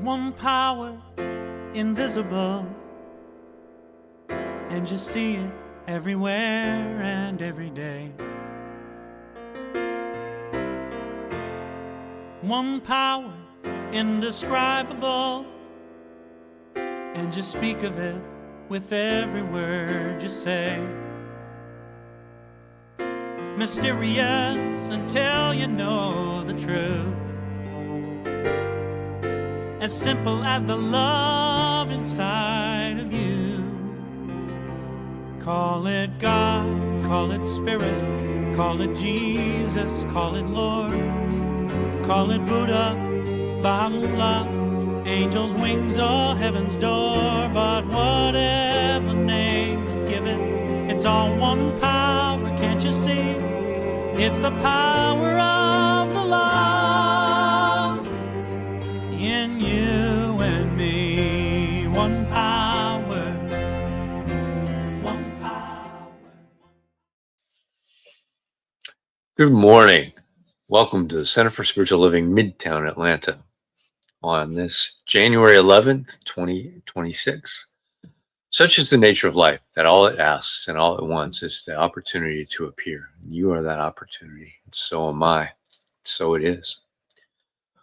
one power, invisible, and you see it everywhere and every day. One power, indescribable, and you speak of it with every word you say. Mysterious until you know the truth. As simple as the love inside of you. Call it God, call it Spirit, call it Jesus, call it Lord, call it Buddha, Baha'u'llah, angels' wings or heaven's door. But whatever name you give it, it's all one power, can't you see? It's the power of the love in you and me. One power, one power. Good morning. Welcome to the Center for Spiritual Living, Midtown-Alanta, on this January 11th, 2026. Such is the nature of life, that all it asks and all it wants is the opportunity to appear. You are that opportunity, and so am I. So it is.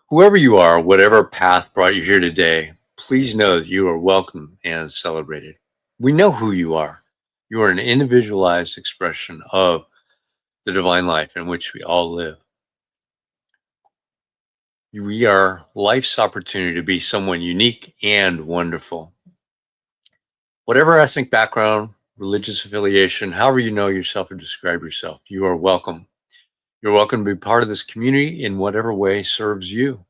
Whoever you are, whatever path brought you here today, please know that you are welcome and celebrated. We know who you are. You are an individualized expression of the divine life in which we all live. We are life's opportunity to be someone unique and wonderful. Whatever ethnic background, religious affiliation, however you know yourself or describe yourself, you are welcome. You're welcome to be part of this community in whatever way serves you.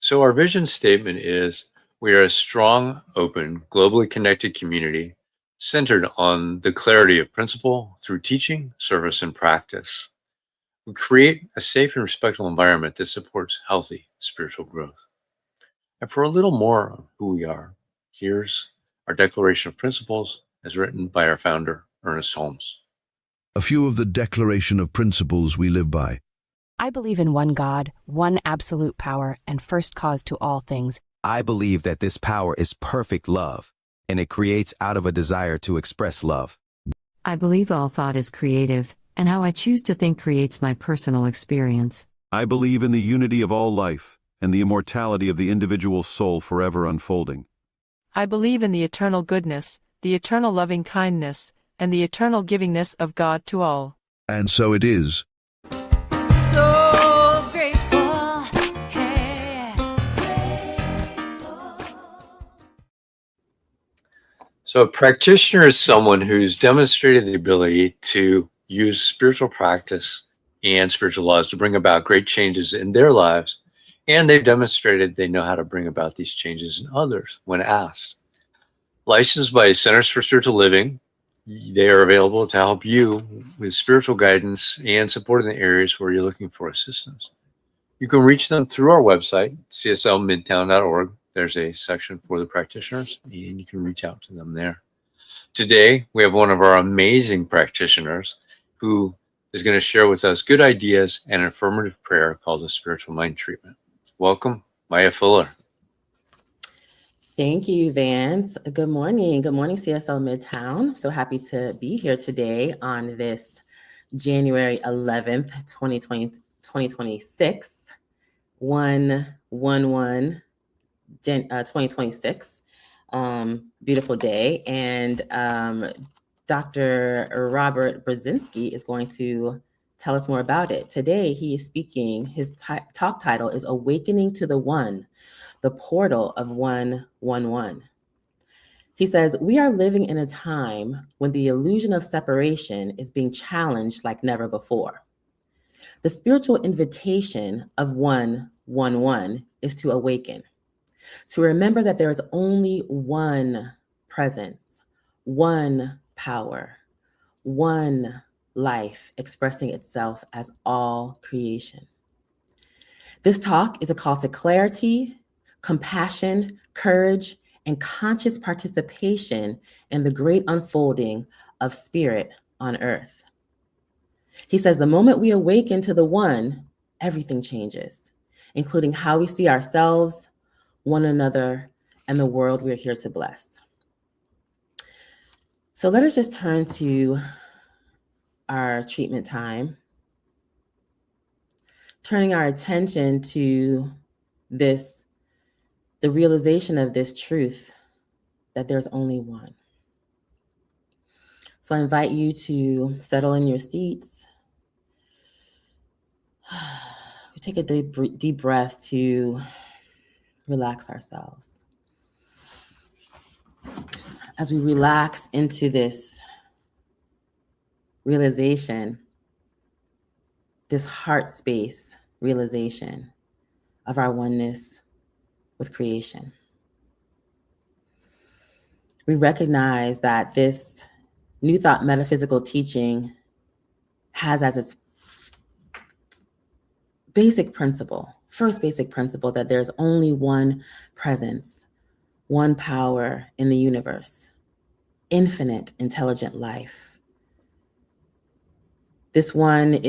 So our vision statement is, we are a strong, open, globally connected community centered on the clarity of principle through teaching, service, and practice. We create a safe and respectful environment that supports healthy spiritual growth. And for a little more of who we are, here's our Declaration of Principles as written by our founder, Ernest Holmes. A few of the Declaration of Principles we live by. I believe in one God, one absolute power, and first cause to all things. I believe that this power is perfect love, and it creates out of a desire to express love. I believe all thought is creative, and how I choose to think creates my personal experience. I believe in the unity of all life, and the immortality of the individual soul forever unfolding. I believe in the eternal goodness, the eternal loving kindness, and the eternal givingness of God to all. And so it is. So grateful, hey. So a practitioner is someone who's demonstrated the ability to use spiritual practice and spiritual laws to bring about great changes in their lives. And they've demonstrated they know how to bring about these changes in others when asked. Licensed by Centers for Spiritual Living, they are available to help you with spiritual guidance and support in the areas where you're looking for assistance. You can reach them through our website, cslmidtown.org. There's a section for the practitioners, and you can reach out to them there. Today, we have one of our amazing practitioners who is going to share with us good ideas and an affirmative prayer called the Spiritual Mind Treatment. Welcome, Maya Fuller. Thank you, Vance. Good morning. Good morning, CSL Midtown. So happy to be here today on this January 11th, 2026, 1/11/2026. Beautiful day. And Dr. Robert Brzezinski is going to tell us more about it. Today, he is speaking. His talk title is Awakening to the One, the Portal of 111. He says, we are living in a time when the illusion of separation is being challenged like never before. The spiritual invitation of 111 is to awaken, to remember that there is only one presence, one power, one life expressing itself as all creation. This talk is a call to clarity, compassion, courage, and conscious participation in the great unfolding of spirit on earth. He says the moment we awaken to the one, everything changes, including how we see ourselves, one another, and the world we're here to bless. So let us just turn to our treatment time, turning our attention to the realization of this truth that there's only one. So I invite you to settle in your seats. We take a deep breath to relax ourselves. As we relax into this realization, this heart space realization of our oneness with creation, we recognize that this New Thought metaphysical teaching has as its first basic principle, that there's only one presence, one power in the universe, infinite intelligent life. This one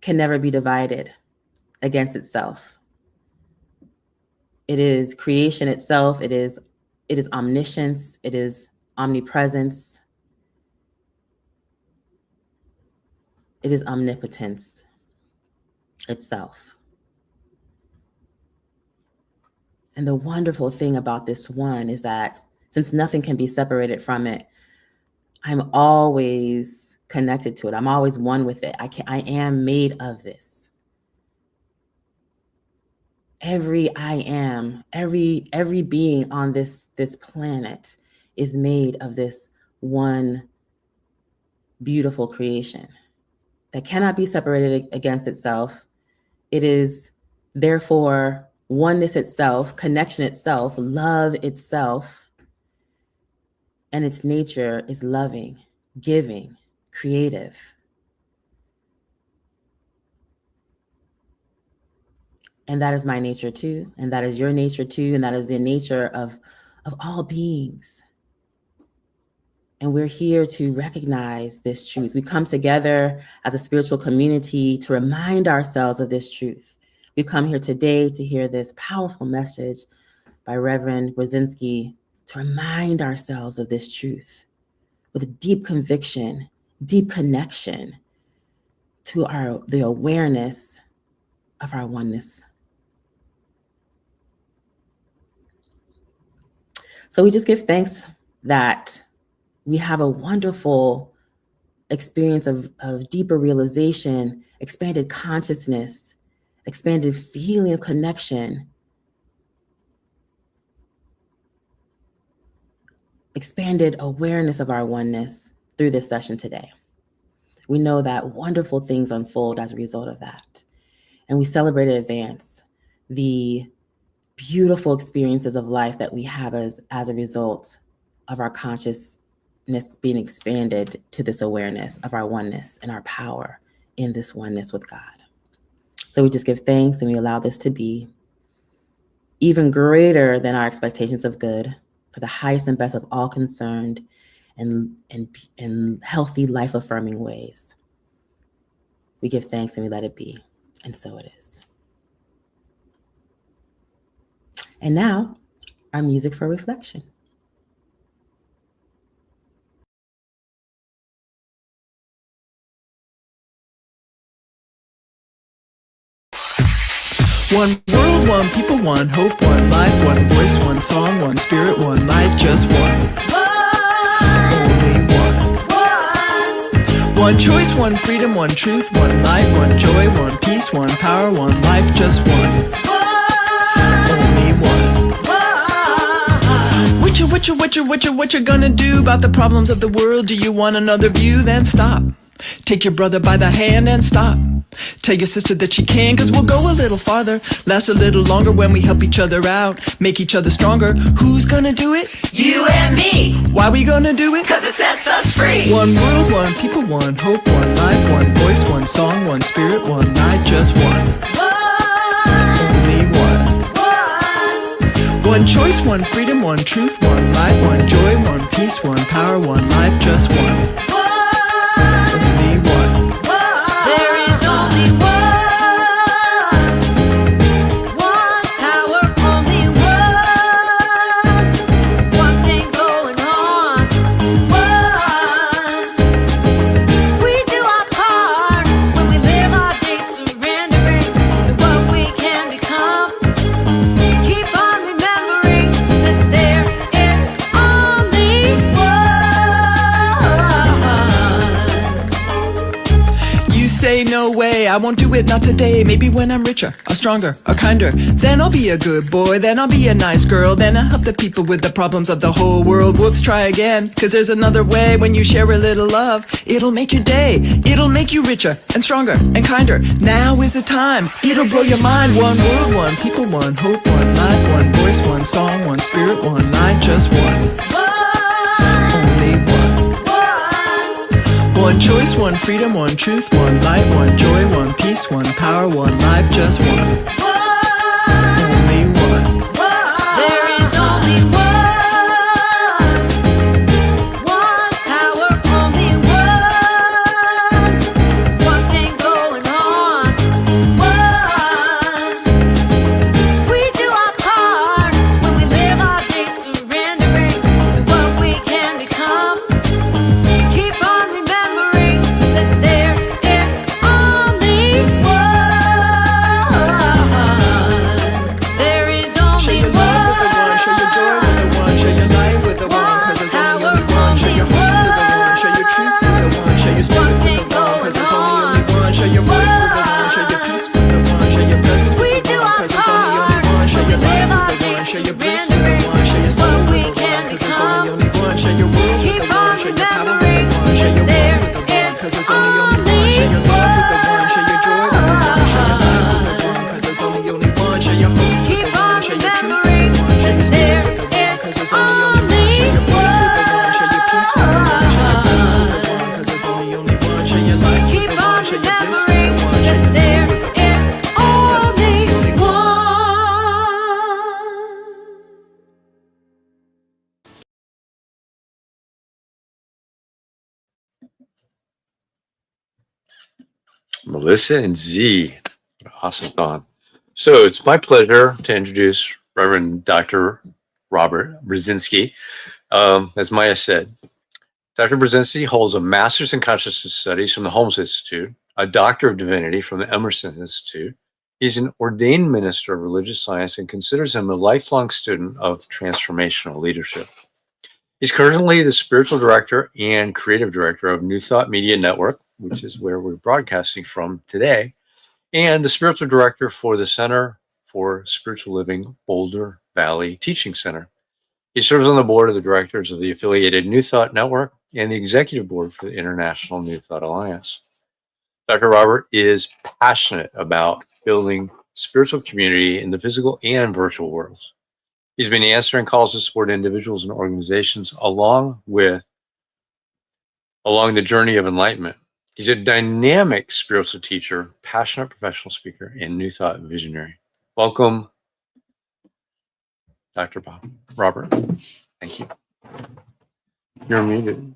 can never be divided against itself. It is creation itself. It is omniscience. It is omnipresence. It is omnipotence itself. And the wonderful thing about this one is that since nothing can be separated from it, I'm always connected to it. I'm always one with it. I am made of this. Every I am, every being on this planet is made of this one beautiful creation that cannot be separated against itself. It is therefore oneness itself, connection itself, love itself, and its nature is loving, giving, creative. And that is my nature too, and that is your nature too, and that is the nature of all beings. And we're here to recognize this truth. We come together as a spiritual community to remind ourselves of this truth. We come here today to hear this powerful message by Reverend Brzezinski to remind ourselves of this truth with a deep conviction, deep connection to the awareness of our oneness. So we just give thanks that we have a wonderful experience of deeper realization, expanded consciousness, expanded feeling of connection, expanded awareness of our oneness through this session today. We know that wonderful things unfold as a result of that. And we celebrate in advance the beautiful experiences of life that we have as a result of our consciousness being expanded to this awareness of our oneness and our power in this oneness with God. So we just give thanks and we allow this to be even greater than our expectations of good for the highest and best of all concerned and healthy, life-affirming ways. We give thanks and we let it be, and so it is. And now, our music for reflection. One world, one people, one hope, one life, one voice, one song, one spirit, one life, just one. Only one. One choice, one freedom, one truth, one light, one joy, one peace, one power, one life, just one. Only one. What you gonna do about the problems of the world? Do you want another view? Then stop. Take your brother by the hand and stop. Tell your sister that she can, cause we'll go a little farther, last a little longer when we help each other out, make each other stronger. Who's gonna do it? You and me. Why we gonna do it? Cause it sets us free. One world, one people, one hope, one life, one voice, one song, one spirit, one night, just one. Only one. One choice, one freedom, one truth, one light, one joy, one peace, one power, one life, just one. Only one. There is only one. One power, say no way, I won't do it, not today. Maybe when I'm richer, or stronger, or kinder, then I'll be a good boy, then I'll be a nice girl, then I'll help the people with the problems of the whole world. Whoops, try again, cause there's another way. When you share a little love, it'll make your day. It'll make you richer, and stronger, and kinder. Now is the time, it'll blow your mind. One world, one people, one hope, one life, one voice, one song, one spirit, one light, just one. Only one. One choice, one freedom, one truth, one light, one joy, one peace, one power, one life, just one. Only one. There is only one. One power, only one. One thing going on. One. We do our part when we live our days surrendering to what we can become. Keep on remembering that there is only one. There is Share only your love with the one, share your joy with the one, share your light with the one, cause there's only one. Share your faith with the one, share your truth with the one, share your spirit with the one, cause there's only one. Share your voice with the one, share your peace with the one, share your presence with the one, cause there's only one. Share your life with the one, share your bliss with the one, share your soul with the one, cause there's only one. Share your world with the one, share your power with the one, share your world with the one, cause there's only one. Share your love with the one, share your joy with the one, share your life with the one, cause there's only one. Share your hope with the one, share your truth with the one, share your spirit with the one, cause there's only one. Share your voice with the one, share your peace with the one, share your presence with the one, cause there's only one. Share your life with the one, share your bliss with the one, share your soul with the one, cause there's only one. Melissa and Z. Awesome song. So it's my pleasure to introduce Reverend Dr. Robert Brzezinski. As Maya said, Dr. Brzezinski holds a master's in consciousness studies from the Holmes Institute, a doctor of divinity from the Emerson Institute. He's an ordained minister of religious science and considers him a lifelong student of transformational leadership. He's currently the spiritual director and creative director of New Thought Media Network, which is where we're broadcasting from today, and the spiritual director for the Center for Spiritual Living Boulder Valley Teaching Center. He serves on the board of the directors of the affiliated New Thought Network and the executive board for the International New Thought Alliance. Dr. Robert is passionate about building spiritual community in the physical and virtual worlds. He's been answering calls to support individuals and organizations along the journey of enlightenment. He's a dynamic spiritual teacher, passionate professional speaker, and New Thought visionary. Welcome, Dr. Robert. Thank you. You're muted.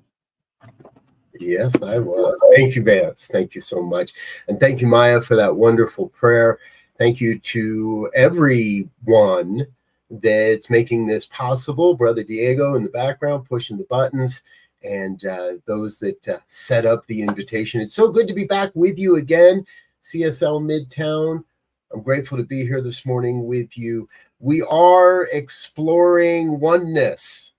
Yes, I was. Thank you, Vance. Thank you so much. And thank you, Maya, for that wonderful prayer. Thank you to everyone that's making this possible. Brother Diego in the background, pushing the buttons, and those that set up the invitation. It's so good to be back with you again, CSL Midtown. I'm grateful to be here this morning with you. We are exploring oneness.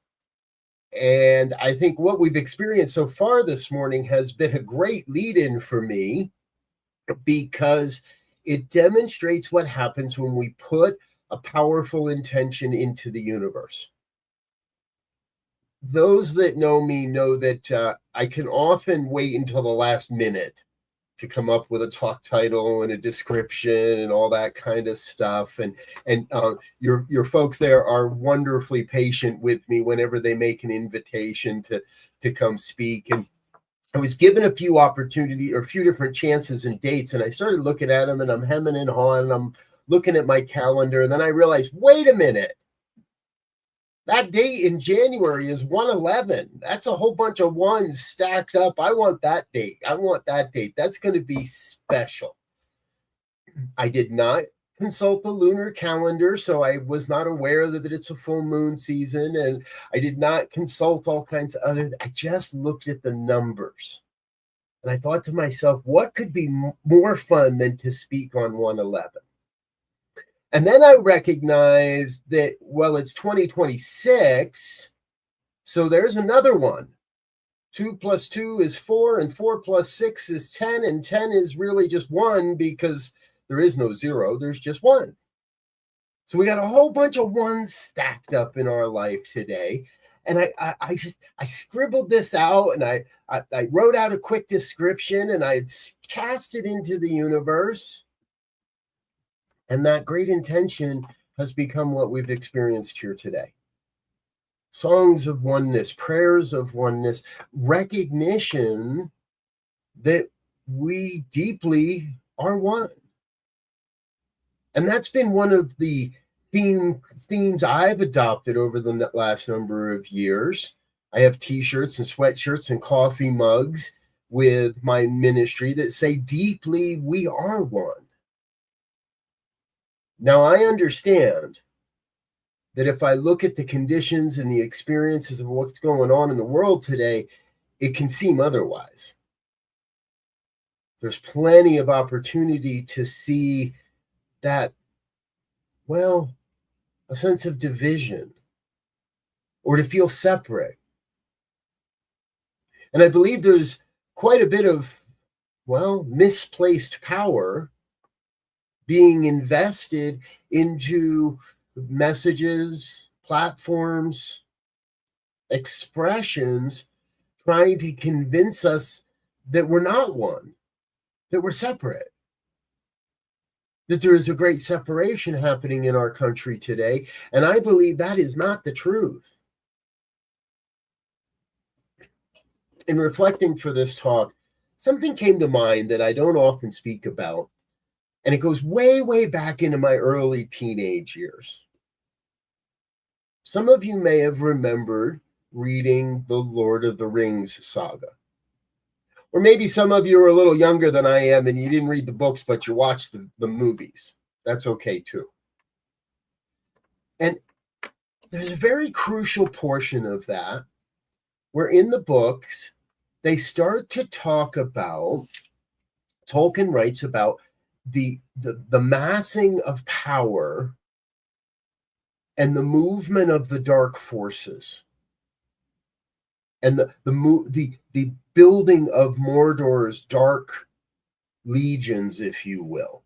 And I think what we've experienced so far this morning has been a great lead-in for me, because it demonstrates what happens when we put a powerful intention into the universe. Those that know me know that I can often wait until the last minute to come up with a talk title and a description and all that kind of stuff. And your folks there are wonderfully patient with me whenever they make an invitation to come speak. And I was given a few opportunities or a few different chances and dates, and I started looking at them, and I'm hemming and hawing, and I'm looking at my calendar, and then I realized, wait a minute. That date in January is 1/11. That's a whole bunch of ones stacked up. I want that date. I want that date. That's going to be special. I did not consult the lunar calendar, so I was not aware that it's a full moon season, and I did not consult all kinds of other. I just looked at the numbers, and I thought to myself, what could be more fun than to speak on 1/11? And then I recognized that, well, it's 2026, so there's another one. 2 plus 2 is 4, and 4 plus 6 is 10, and 10 is really just 1 because there is no 0, there's just 1. So we got a whole bunch of ones stacked up in our life today. And I scribbled this out, and I wrote out a quick description, and I cast it into the universe. And that great intention has become what we've experienced here today. Songs of oneness, prayers of oneness, recognition that we deeply are one. And that's been one of the themes I've adopted over the last number of years. I have t-shirts and sweatshirts and coffee mugs with my ministry that say, deeply, we are one. Now, I understand that if I look at the conditions and the experiences of what's going on in the world today, it can seem otherwise. There's plenty of opportunity to see that, well, a sense of division or to feel separate. And I believe there's quite a bit of, well, misplaced power being invested into messages, platforms, expressions, trying to convince us that we're not one, that we're separate, that there is a great separation happening in our country today. And I believe that is not the truth. In reflecting for this talk, something came to mind that I don't often speak about, and it goes way, way back into my early teenage years. Some of you may have remembered reading the Lord of the Rings saga. Or maybe some of you are a little younger than I am and you didn't read the books, but you watched the movies. That's okay too. And there's a very crucial portion of that where in the books, they start to talk about, Tolkien writes about the massing of power and the movement of the dark forces and the building of Mordor's dark legions, if you will.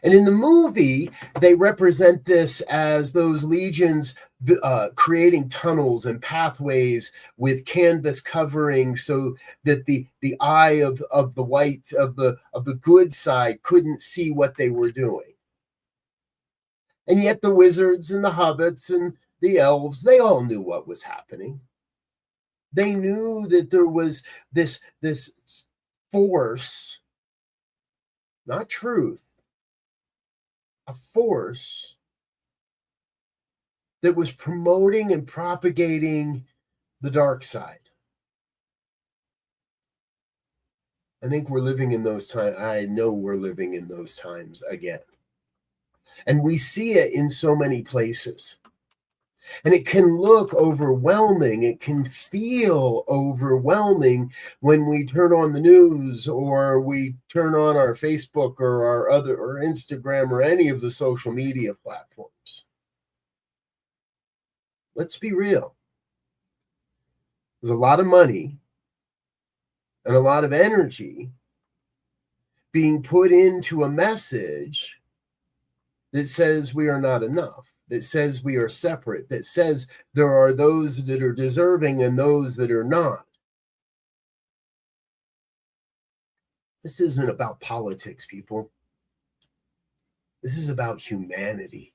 And in the movie, they represent this as those legions creating tunnels and pathways with canvas covering so that the eye of the white of the good side couldn't see what they were doing. And yet the wizards and the hobbits and the elves, they all knew what was happening. They knew that there was this force, not truth, a force that was promoting and propagating the dark side. I think we're living in those times. I know we're living in those times again. And we see it in so many places. And it can look overwhelming. It can feel overwhelming when we turn on the news or we turn on our Facebook or or Instagram or any of the social media platforms. Let's be real. There's a lot of money and a lot of energy being put into a message that says we are not enough, that says we are separate, that says there are those that are deserving and those that are not. This isn't about politics, people. This is about humanity.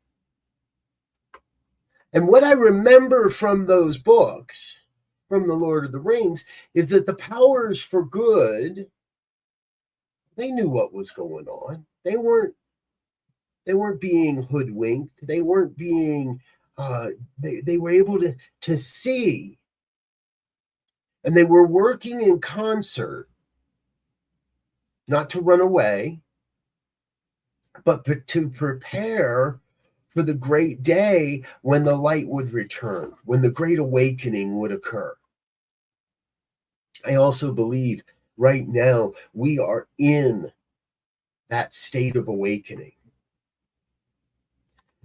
And what I remember from those books, from the Lord of the Rings, is that the powers for good, they knew what was going on. They weren't being hoodwinked. They weren't being, they were able to see. And they were working in concert, not to run away, but to prepare for the great day when the light would return, when the great awakening would occur. I also believe right now we are in that state of awakening.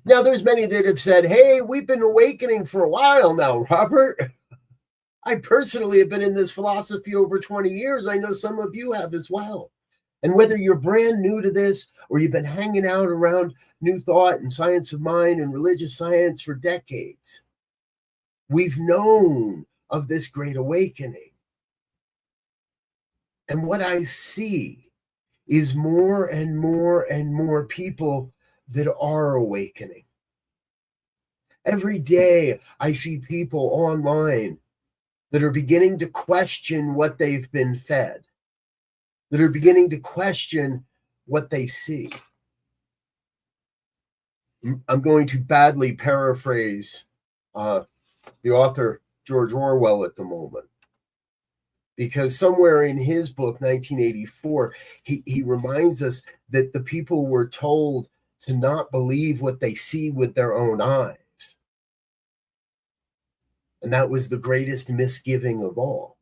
Now, there's many that have said, hey, we've been awakening for a while now, Robert. I personally have been in this philosophy over 20 years. I know some of you have as well. And whether you're brand new to this or you've been hanging out around New Thought and Science of Mind and religious science for decades, we've known of this great awakening. And what I see is more and more and more people that are awakening. Every day I see people online that are beginning to question what they've been fed, that are beginning to question what they see. I'm going to badly paraphrase the author George Orwell at the moment, because somewhere in his book, 1984, he reminds us that the people were told to not believe what they see with their own eyes. And that was the greatest misgiving of all.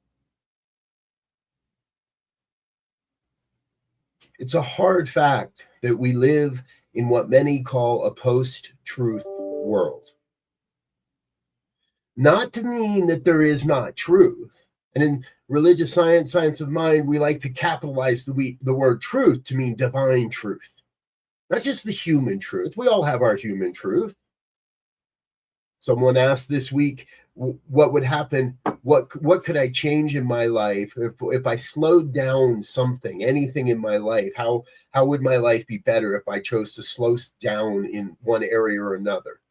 It's a hard fact that we live in what many call a post-truth world. Not to mean that there is not truth. And in religious science, science of mind, we like to capitalize the word truth to mean divine truth. Not just the human truth. We all have our human truth. Someone asked this week, what would happen? What could I change in my life if I slowed down something, anything in my life? How would my life be better if I chose to slow down in one area or another?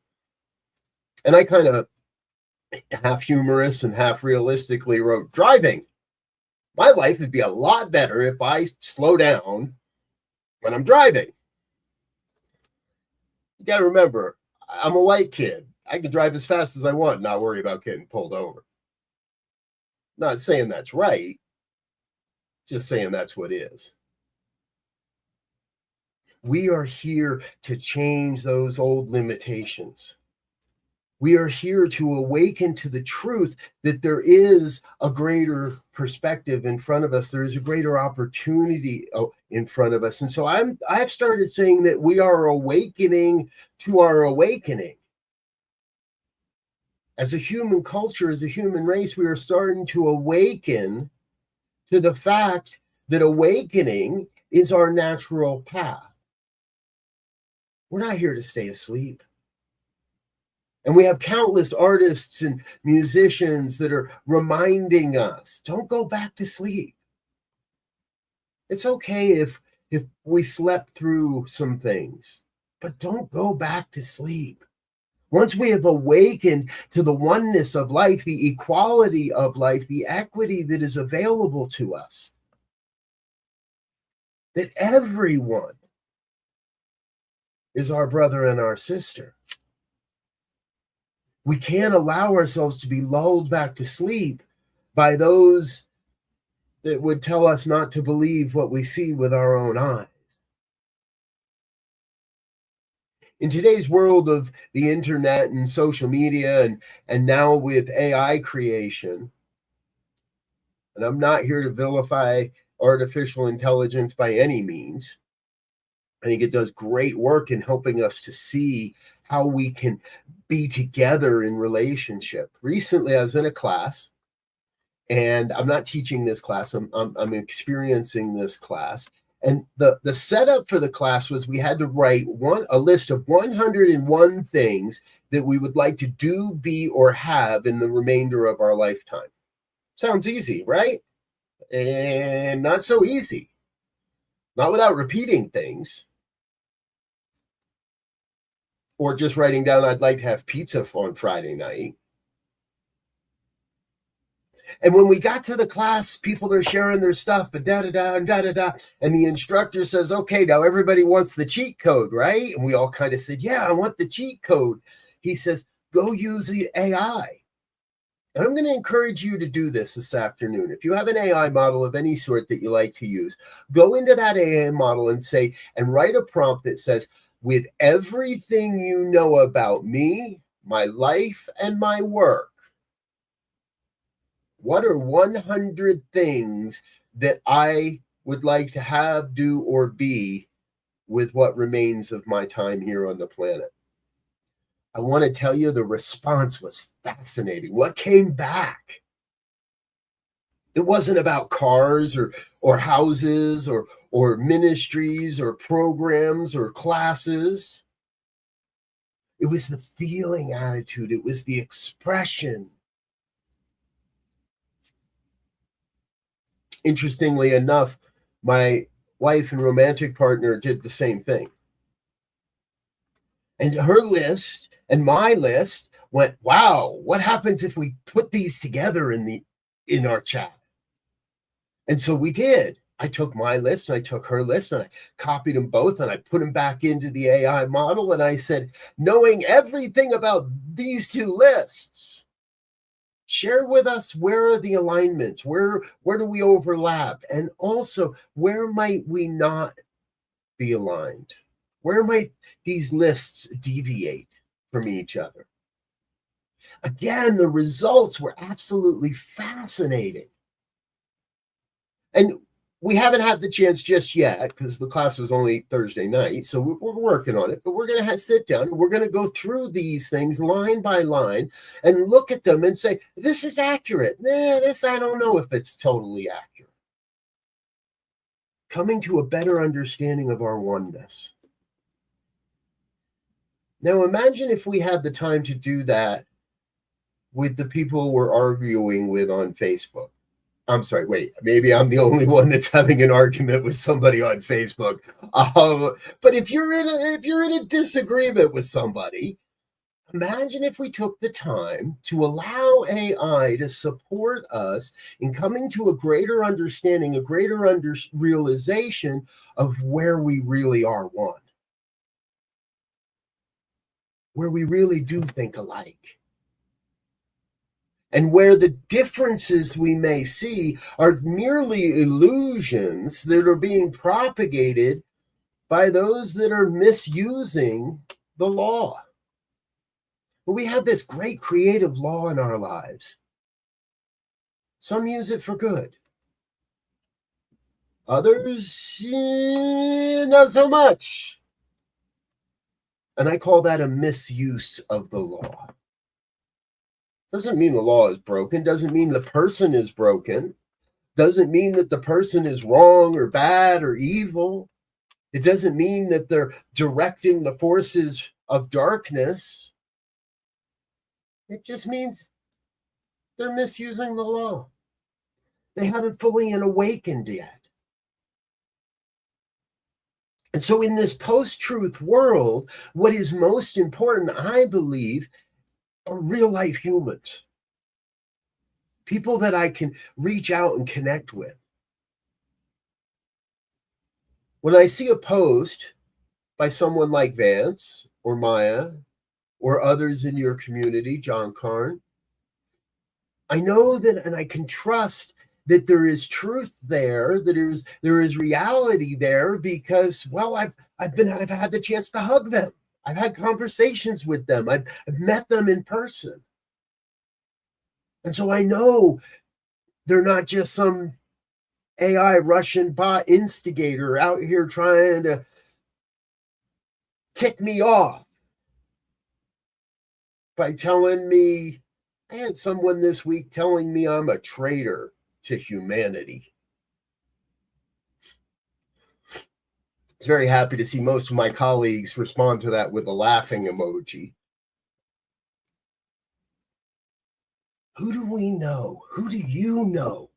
And I kind of half humorous and half realistically wrote, driving. My life would be a lot better if I slow down when I'm driving. You got to remember, I'm a white kid. I can drive as fast as I want and not worry about getting pulled over. Not saying that's right, just saying that's what is. We are here to change those old limitations. We are here to awaken to the truth that there is a greater perspective in front of us. There is a greater opportunity in front of us. And so I've started saying that we are awakening to our awakening. As a human culture, as a human race, we are starting to awaken to the fact that awakening is our natural path. We're not here to stay asleep. And we have countless artists and musicians that are reminding us, don't go back to sleep. It's okay if we slept through some things, but don't go back to sleep. Once we have awakened to the oneness of life, the equality of life, the equity that is available to us, that everyone is our brother and our sister. We can't allow ourselves to be lulled back to sleep by those that would tell us not to believe what we see with our own eyes. In today's world of the internet and social media and now with AI creation, and I'm not here to vilify artificial intelligence by any means. I think it does great work in helping us to see how we can be together in relationship. Recently, I was in a class, and I'm not teaching this class. I'm experiencing this class. And the setup for the class was we had to write a list of 101 things that we would like to do, be, or have in the remainder of our lifetime. Sounds easy, right? And not so easy. Not without repeating things. Or just writing down, I'd like to have pizza on Friday night. And when we got to the class, people are sharing their stuff, and da-da-da, and da-da-da. And the instructor says, okay, now everybody wants the cheat code, right? And we all kind of said, yeah, I want the cheat code. He says, go use the AI. And I'm going to encourage you to do this afternoon. If you have an AI model of any sort that you like to use, go into that AI model and write a prompt that says, with everything you know about me, my life, and my work, what are 100 things that I would like to have, do, or be with what remains of my time here on the planet? I want to tell you the response was fascinating. What came back It wasn't about cars or houses or ministries or programs or classes. It was the feeling attitude. It was the expression. Interestingly enough, my wife and romantic partner did the same thing. And her list and my list went, wow, what happens if we put these together in our chat? And so we did. I took my list, and I took her list, and I copied them both, and I put them back into the AI model. And I said, knowing everything about these two lists, share with us, where are the alignments? Where do we overlap? And also, where might we not be aligned? Where might these lists deviate from each other? Again, the results were absolutely fascinating. And we haven't had the chance just yet because the class was only Thursday night. So we're working on it, but we're going to sit down and we're going to go through these things line by line and look at them and say, this is accurate. Nah, this, I don't know if it's totally accurate. Coming to a better understanding of our oneness. Now imagine if we had the time to do that with the people we're arguing with on Facebook. I'm sorry, wait, maybe I'm the only one that's having an argument with somebody on Facebook. But if you're in a disagreement with somebody, imagine if we took the time to allow AI to support us in coming to a greater understanding, a greater realization of where we really are one, where we really do think alike. And where the differences we may see are merely illusions that are being propagated by those that are misusing the law. But we have this great creative law in our lives. Some use it for good. Others, not so much. And I call that a misuse of the law. Doesn't mean the law is broken, doesn't mean the person is broken, doesn't mean that the person is wrong or bad or evil. It doesn't mean that they're directing the forces of darkness. It just means they're misusing the law. They haven't fully awakened yet. And so in this post-truth world, what is most important, I believe, are real life humans, people that I can reach out and connect with. When I see a post by someone like Vance or Maya or others in your community, John Carn, I know that, and I can trust that there is truth there, that there is reality there, because, well, I've had the chance to hug them. I've had conversations with them. I've met them in person. And so I know they're not just some AI Russian bot instigator out here trying to tick me off by telling me, I had someone this week telling me I'm a traitor to humanity. I was very happy to see most of my colleagues respond to that with a laughing emoji. Who do we know? Who do you know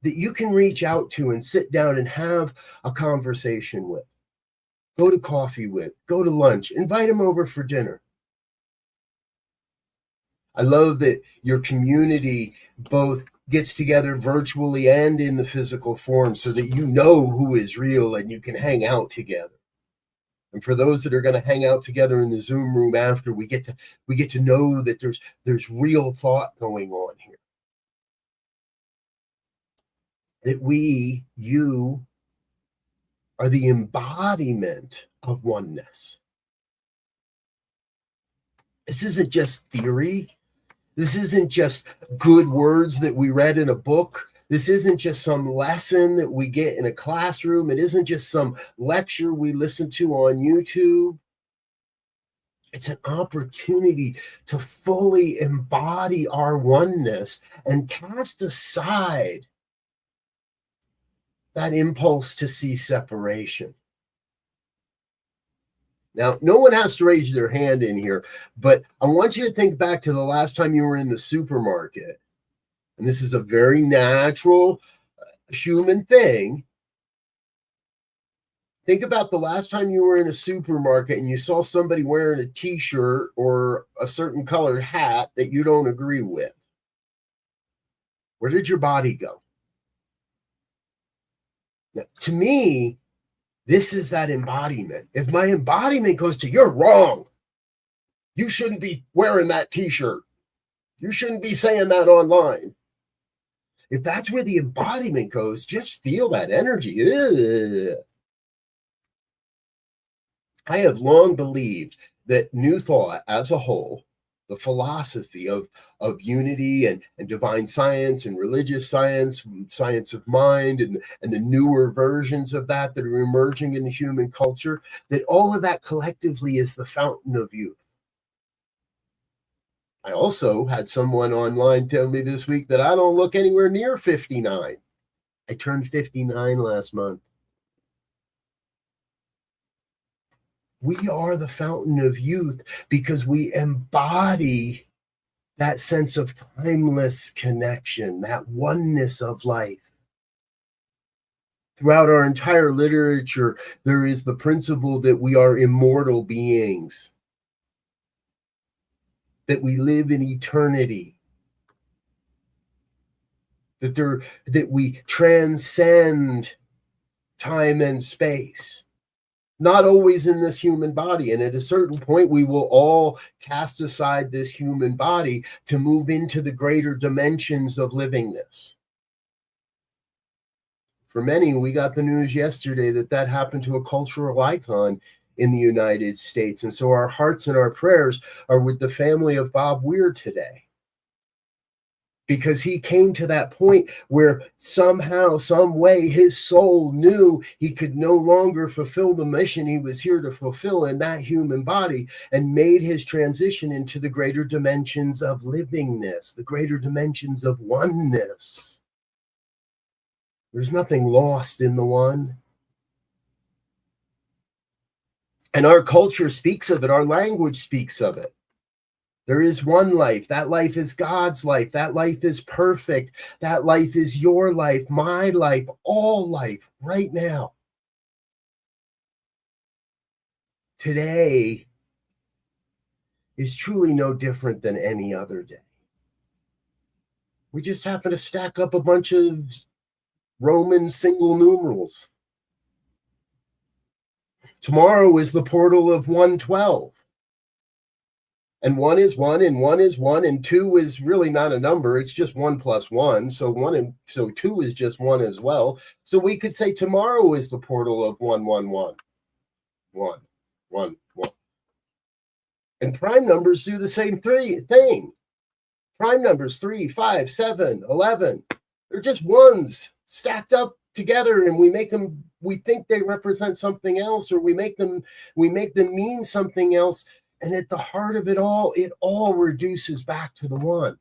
that you can reach out to and sit down and have a conversation with? Go to coffee with, go to lunch, invite them over for dinner. I love that your community both gets together virtually and in the physical form so that you know who is real and you can hang out together. And for those that are going to hang out together in the Zoom room after, we get to know that there's real thought going on here. That you are the embodiment of oneness. This isn't just theory. This isn't just good words that we read in a book. This isn't just some lesson that we get in a classroom. It isn't just some lecture we listen to on YouTube. It's an opportunity to fully embody our oneness and cast aside that impulse to see separation. Now, no one has to raise their hand in here, but I want you to think back to the last time you were in the supermarket. And this is a very natural human thing. Think about the last time you were in a supermarket and you saw somebody wearing a t-shirt or a certain colored hat that you don't agree with. Where did your body go? Now, to me, this is that embodiment. If my embodiment goes to, you're wrong. You shouldn't be wearing that t-shirt. You shouldn't be saying that online. If that's where the embodiment goes, just feel that energy. Ugh. I have long believed that New Thought as a whole, the philosophy of unity and divine science and religious science, science of mind, and the newer versions of that are emerging in the human culture, that all of that collectively is the fountain of youth. I also had someone online tell me this week that I don't look anywhere near 59. I turned 59 last month. We are the fountain of youth because we embody that sense of timeless connection, that oneness of life. Throughout our entire literature, there is the principle that we are immortal beings, that we live in eternity, that we transcend time and space. Not always in this human body. And at a certain point, we will all cast aside this human body to move into the greater dimensions of livingness. For many, we got the news yesterday that happened to a cultural icon in the United States. And so our hearts and our prayers are with the family of Bob Weir today. Because he came to that point where somehow, some way, his soul knew he could no longer fulfill the mission he was here to fulfill in that human body, and made his transition into the greater dimensions of livingness, the greater dimensions of oneness. There's nothing lost in the one. And our culture speaks of it. Our language speaks of it. There is one life. That life is God's life. That life is perfect. That life is your life, my life, all life, right now. Today is truly no different than any other day. We just happen to stack up a bunch of Roman single numerals. Tomorrow is the portal of 112. And 1 is 1, and 1 is 1, and 2 is really not a number. It's just 1 plus 1. So 2 is just 1 as well. So we could say tomorrow is the portal of 111. 1, 1, 1. And prime numbers do the same thing. Prime numbers 3, 5, 7, 11. They're just ones stacked up together, and we think they represent something else, or we make them mean something else. And at the heart of it all reduces back to the one.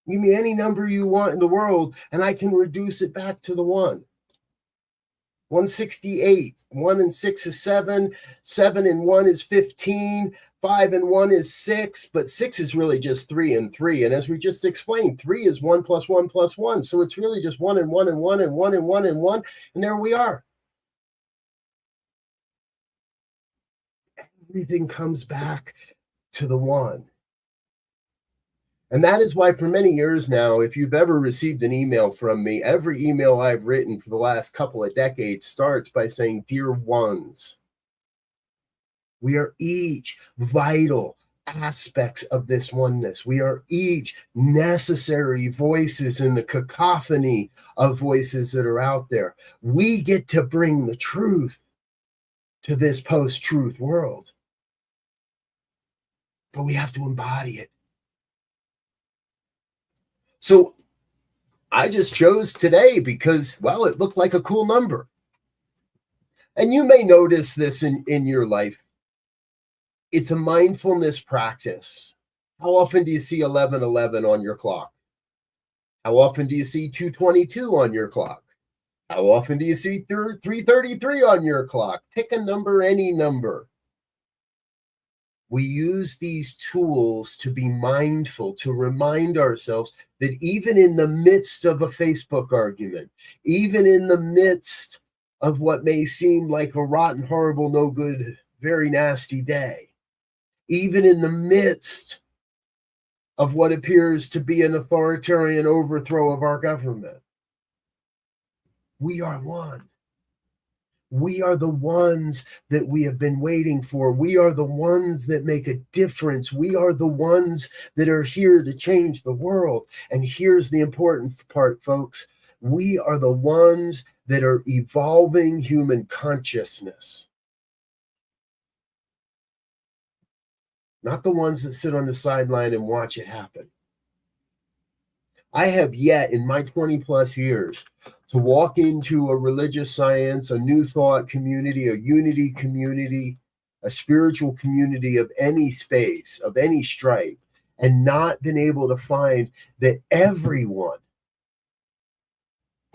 Give me any number you want in the world, and I can reduce it back to the one. 168, 1 and 6 is 7, 7 and 1 is 15, 5 and 1 is 6, but 6 is really just 3 and 3. And as we just explained, 3 is 1 plus 1 plus 1. So it's really just 1 and 1 and 1 and 1 and 1 and 1. And there we are. Everything comes back to the one. And that is why for many years now, if you've ever received an email from me, every email I've written for the last couple of decades starts by saying, "Dear ones, we are each vital aspects of this oneness. We are each necessary voices in the cacophony of voices that are out there. We get to bring the truth to this post-truth world. But we have to embody it." So I just chose today because, well, it looked like a cool number. And you may notice this in your life It's a mindfulness practice. How often do you see 11:11 on your clock? How often do you see 2:22 on your clock? How often do you see 3:33 on your clock? Pick a number, any number. We use these tools to be mindful, to remind ourselves that even in the midst of a Facebook argument, even in the midst of what may seem like a rotten, horrible, no good, very nasty day, even in the midst of what appears to be an authoritarian overthrow of our government, we are one. We are the ones that we have been waiting for. We are the ones that make a difference. We are the ones that are here to change the world. And here's the important part, folks. We are the ones that are evolving human consciousness. Not the ones that sit on the sideline and watch it happen. I have yet in my 20 plus years to walk into a religious science, a new thought community, a unity community, a spiritual community of any space, of any stripe, and not been able to find that everyone,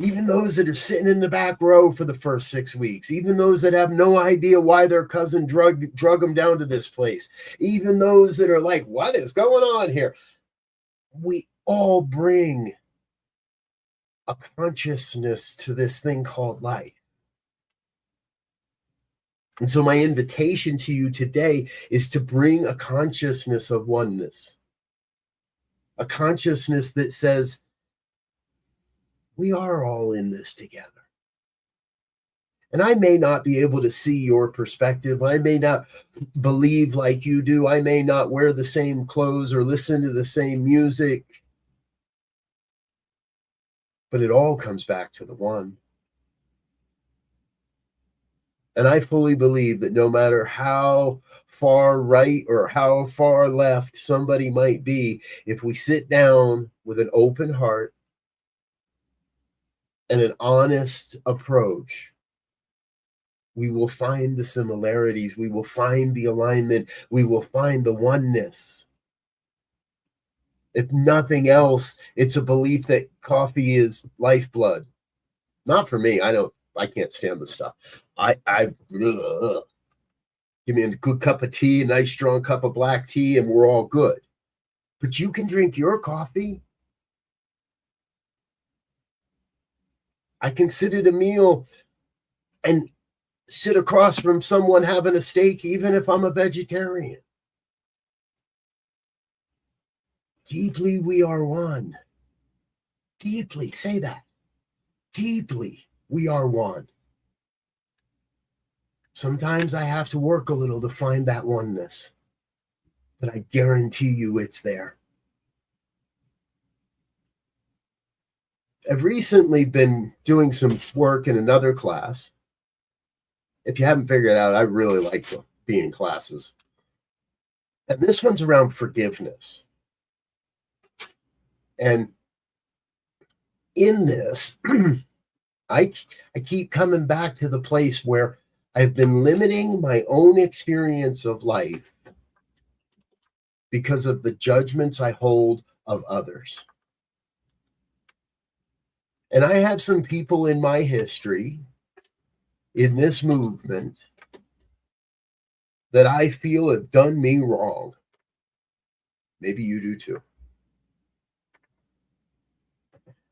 even those that are sitting in the back row for the first 6 weeks, even those that have no idea why their cousin drug them down to this place, even those that are like, what is going on here? We all bring a consciousness to this thing called life. And so my invitation to you today is to bring a consciousness of oneness, a consciousness that says, we are all in this together. And I may not be able to see your perspective. I may not believe like you do. I may not wear the same clothes or listen to the same music. But it all comes back to the one. And I fully believe that no matter how far right or how far left somebody might be, if we sit down with an open heart and an honest approach, we will find the similarities, we will find the alignment, we will find the oneness. If nothing else, it's a belief that coffee is lifeblood. Not for me. I can't stand the stuff. Give me a good cup of tea, a nice strong cup of black tea, and we're all good. But you can drink your coffee. I can sit at a meal and sit across from someone having a steak, even if I'm a vegetarian. Deeply we are one. Deeply, say that. Deeply we are one. Sometimes I have to work a little to find that oneness, but I guarantee you it's there. I've recently been doing some work in another class. If you haven't figured it out, I really like to be in classes. And this one's around forgiveness. And in this, I keep coming back to the place where I've been limiting my own experience of life because of the judgments I hold of others. And I have some people in my history, in this movement, that I feel have done me wrong. Maybe you do too.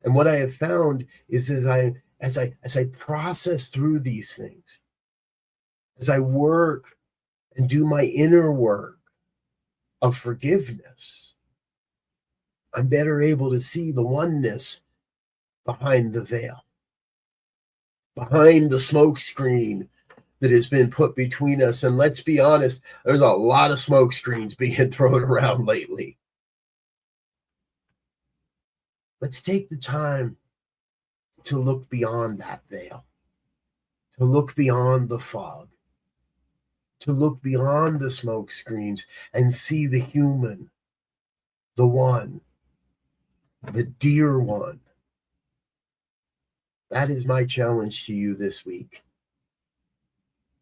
And what I have found is as I process through these things, as I work and do my inner work of forgiveness, I'm better able to see the oneness behind the veil, behind the smoke screen that has been put between us. And let's be honest, there's a lot of smoke screens being thrown around lately. Let's take the time to look beyond that veil, to look beyond the fog, to look beyond the smoke screens and see the human, the one, the dear one. That is my challenge to you this week.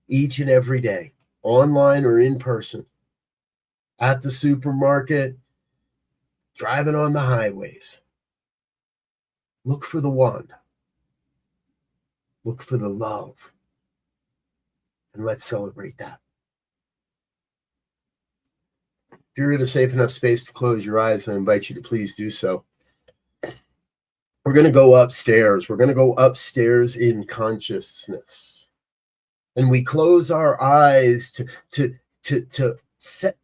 Each and every day, online or in person, at the supermarket, driving on the highways. Look for the one. Look for the love. And let's celebrate that. If you're in a safe enough space to close your eyes, I invite you to please do so. We're going to go upstairs. We're going to go upstairs in consciousness. And we close our eyes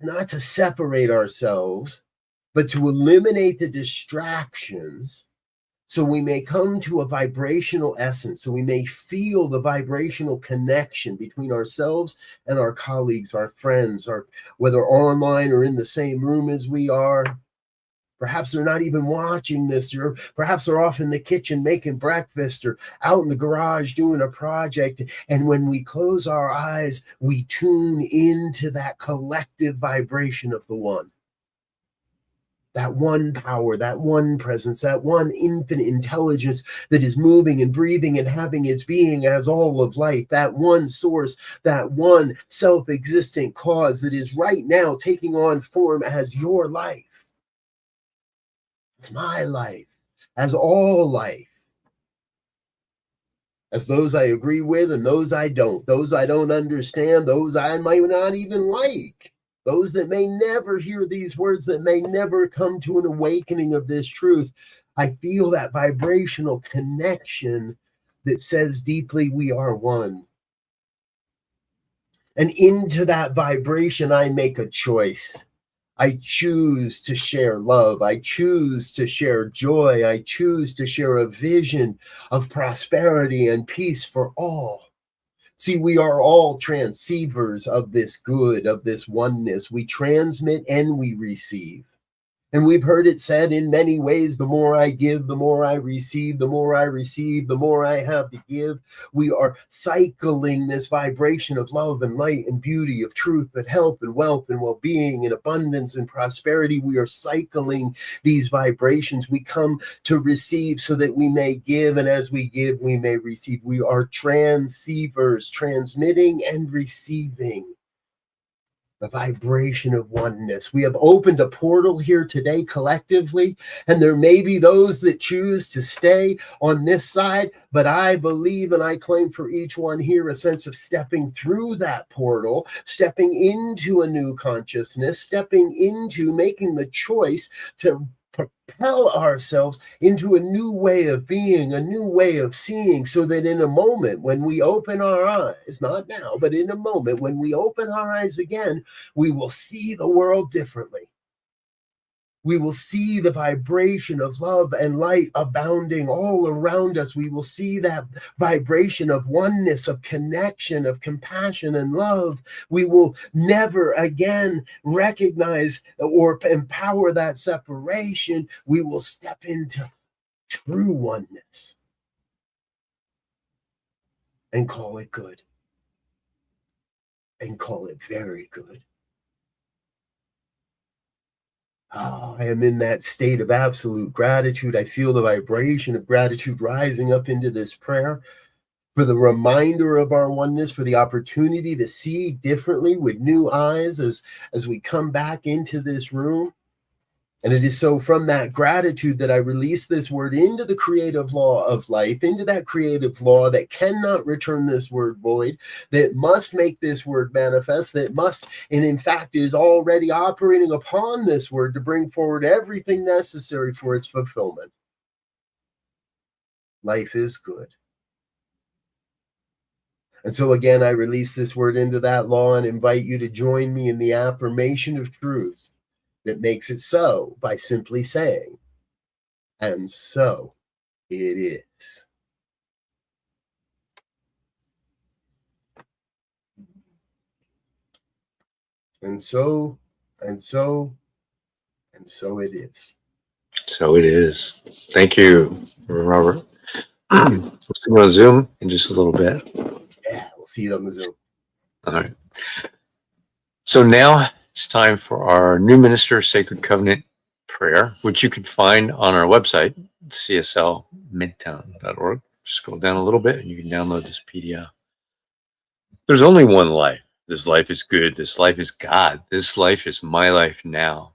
not to separate ourselves, but to eliminate the distractions so we may come to a vibrational essence, so we may feel the vibrational connection between ourselves and our colleagues, our friends, whether online or in the same room as we are. Perhaps they're not even watching this, or perhaps they're off in the kitchen making breakfast or out in the garage doing a project. And when we close our eyes, we tune into that collective vibration of the one. That one power, that one presence, that one infinite intelligence that is moving and breathing and having its being as all of life, that one source, that one self-existent cause that is right now taking on form as your life. It's my life, as all life, as those I agree with and those I don't understand, those I might not even like. Those that may never hear these words, that may never come to an awakening of this truth, I feel that vibrational connection that says deeply we are one. And into that vibration, I make a choice. I choose to share love. I choose to share joy. I choose to share a vision of prosperity and peace for all. See, we are all transceivers of this good, of this oneness. We transmit and we receive. And we've heard it said in many ways, the more I give, the more I receive, the more I receive, the more I have to give. We are cycling this vibration of love and light and beauty, of truth and health and wealth and well-being and abundance and prosperity. We are cycling these vibrations. We come to receive so that we may give, and as we give, we may receive. We are transceivers, transmitting and receiving the vibration of oneness. We have opened a portal here today collectively, and there may be those that choose to stay on this side, but I believe and I claim for each one here a sense of stepping through that portal, stepping into a new consciousness, stepping into making the choice to propel ourselves into a new way of being, a new way of seeing, so that in a moment when we open our eyes, not now, but in a moment when we open our eyes again, we will see the world differently. We will see the vibration of love and light abounding all around us. We will see that vibration of oneness, of connection, of compassion and love. We will never again recognize or empower that separation. We will step into true oneness and call it good, and call it very good. Oh, I am in that state of absolute gratitude. I feel the vibration of gratitude rising up into this prayer for the reminder of our oneness, for the opportunity to see differently with new eyes as we come back into this room. And it is so from that gratitude that I release this word into the creative law of life, into that creative law that cannot return this word void, that must make this word manifest, that must, and in fact is already operating upon this word to bring forward everything necessary for its fulfillment. Life is good. And so again, I release this word into that law and invite you to join me in the affirmation of truth that makes it so by simply saying, and so it is. And so it is. So it is. Thank you, Robert. We'll see you on Zoom in just a little bit. Yeah, we'll see you on the Zoom. All right. So now it's time for our New Minister Sacred Covenant prayer, which you can find on our website, CSLMidtown.org. Scroll down a little bit and you can download this PDF. There's only one life. This life is good. This life is God. This life is my life now.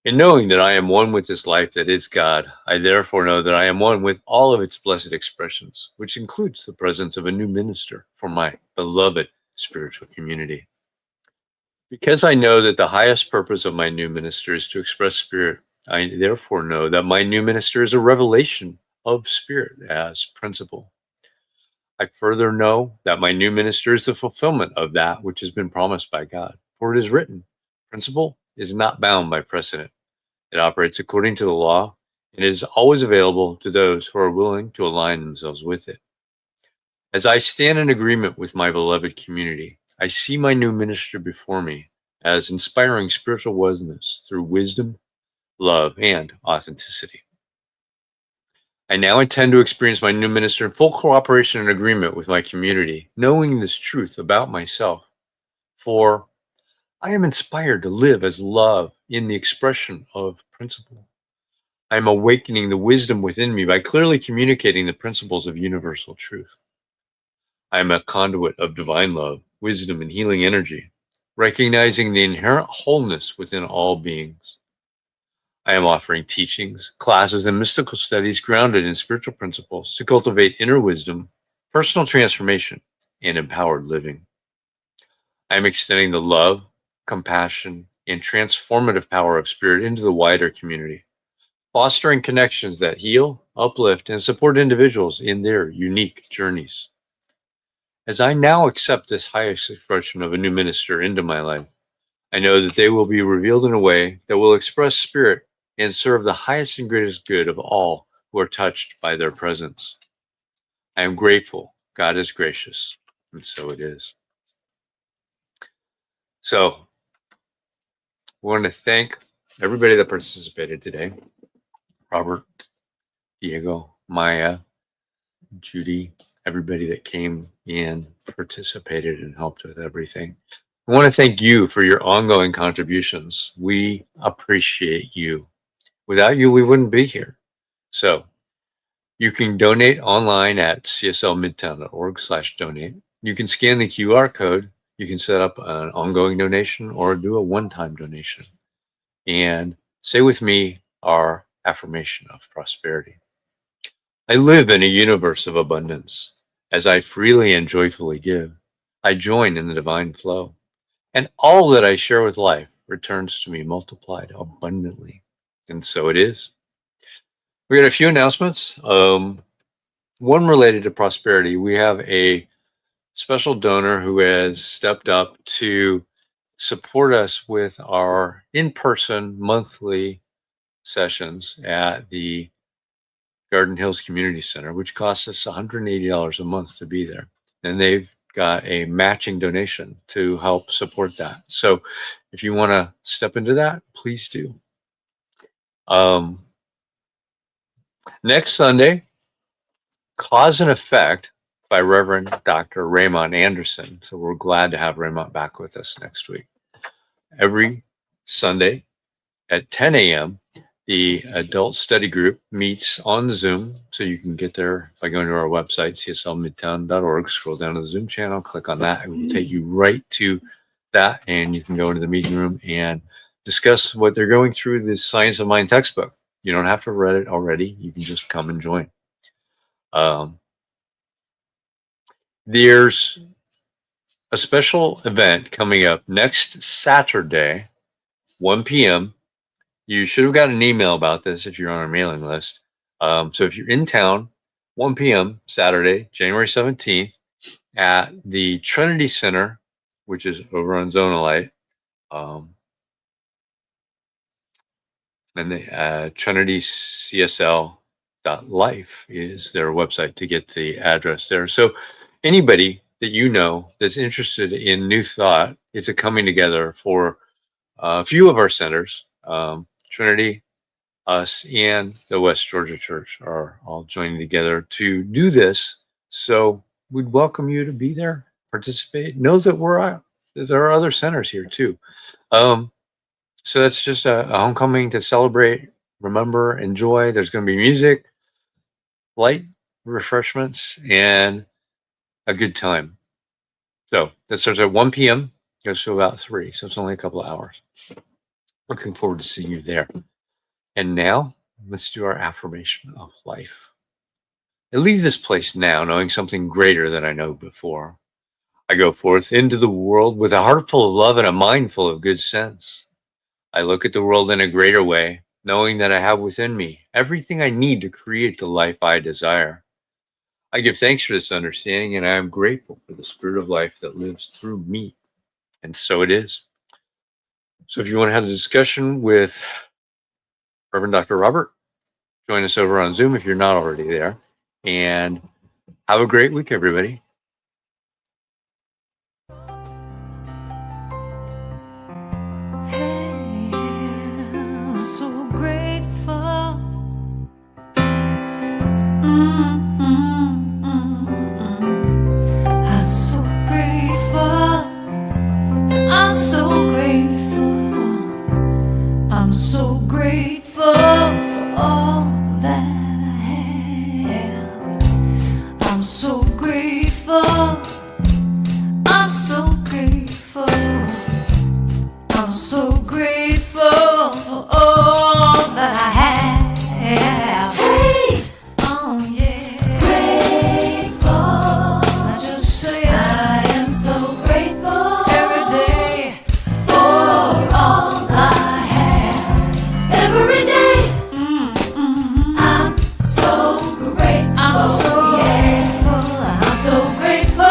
In knowing that I am one with this life that is God, I therefore know that I am one with all of its blessed expressions, which includes the presence of a new minister for my beloved spiritual community. Because I know that the highest purpose of my new minister is to express spirit, I therefore know that my new minister is a revelation of spirit as principle. I further know that my new minister is the fulfillment of that which has been promised by God. For it is written, principle is not bound by precedent. It operates according to the law and is always available to those who are willing to align themselves with it. As I stand in agreement with my beloved community, I see my new minister before me as inspiring spiritual oneness through wisdom, love, and authenticity. I now intend to experience my new minister in full cooperation and agreement with my community, knowing this truth about myself. For I am inspired to live as love in the expression of principle. I am awakening the wisdom within me by clearly communicating the principles of universal truth. I am a conduit of divine love, wisdom, and healing energy, recognizing the inherent wholeness within all beings. I am offering teachings, classes, and mystical studies grounded in spiritual principles to cultivate inner wisdom, personal transformation, and empowered living. I am extending the love, compassion, and transformative power of spirit into the wider community, fostering connections that heal, uplift, and support individuals in their unique journeys. As I now accept this highest expression of a new minister into my life, I know that they will be revealed in a way that will express spirit and serve the highest and greatest good of all who are touched by their presence. I am grateful. God is gracious, and so it is. So, I want to thank everybody that participated today. Robert, Diego, Maya, Judy, everybody that came in, participated, and helped with everything. I want to thank you for your ongoing contributions. We appreciate you. Without you, we wouldn't be here. So you can donate online at cslmidtown.org/donate. You can scan the QR code. You can set up an ongoing donation or do a one-time donation. And say with me our affirmation of prosperity. I live in a universe of abundance. As I freely and joyfully give, I join in the divine flow. And all that I share with life returns to me multiplied abundantly. And so it is. We got a few announcements. One related to prosperity. We have a special donor who has stepped up to support us with our in-person monthly sessions at the Garden Hills Community Center, which costs us $180 a month to be there. And they've got a matching donation to help support that. So if you want to step into that, please do. Next Sunday, Cause and Effect by Reverend Dr. Raymond Anderson. So we're glad to have Raymond back with us next week. Every Sunday at 10 a.m., the adult study group meets on Zoom. So you can get there by going to our website, cslmidtown.org, scroll down to the Zoom channel, click on that. It will take you right to that, and you can go into the meeting room and discuss what they're going through, the Science of Mind textbook. You don't have to read it already. You can just come and join. There's a special event coming up next Saturday, 1 p.m. You should have got an email about this if you're on our mailing list. So if you're in town, 1 p.m. Saturday, January 17th, at the Trinity Center, which is over on Zonalite, and the Trinity CSL.life is their website to get the address there. So anybody that you know that's interested in New Thought, it's a coming together for a few of our centers. Trinity, us, and the West Georgia Church are all joining together to do this. So we'd welcome you to be there, participate. Know that there are other centers here too. So that's just a homecoming to celebrate, remember, enjoy. There's going to be music, light refreshments, and a good time. So that starts at 1 p.m. Goes to about 3, so it's only a couple of hours. Looking forward to seeing you there. And now, let's do our affirmation of life. I leave this place now knowing something greater than I know before. I go forth into the world with a heart full of love and a mind full of good sense. I look at the world in a greater way, knowing that I have within me everything I need to create the life I desire. I give thanks for this understanding, and I am grateful for the spirit of life that lives through me. And so it is. So if you want to have a discussion with Reverend Dr. Robert, join us over on Zoom if you're not already there. And have a great week, everybody. I'm so grateful. I'm so grateful. I'm so grateful. I'm so grateful for all that I have. I'm so grateful. I'm so grateful. I'm so grateful for all that I have. Hey! Oh yeah. Grateful. I just say I am so grateful every day for all I have. Every day. I'm so grateful. I'm so grateful. I'm so grateful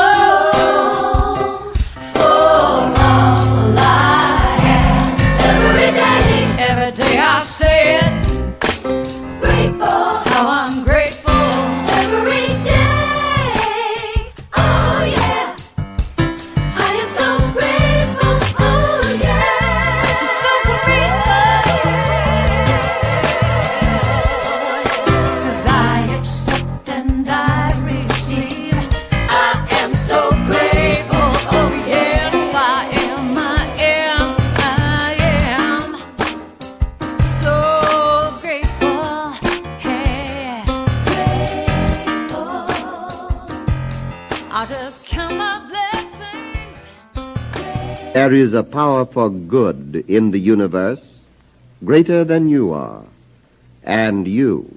for all I have. Every day I say it. Grateful. How I'm grateful. Every day. Oh yeah. I am so grateful. Oh yeah. I'm so grateful. 'Cause I accept and I receive. I am so grateful. Oh yes, I am. I am so grateful. Hey, grateful. I'll just count my blessings. There is a power for good in the universe greater than you are, and you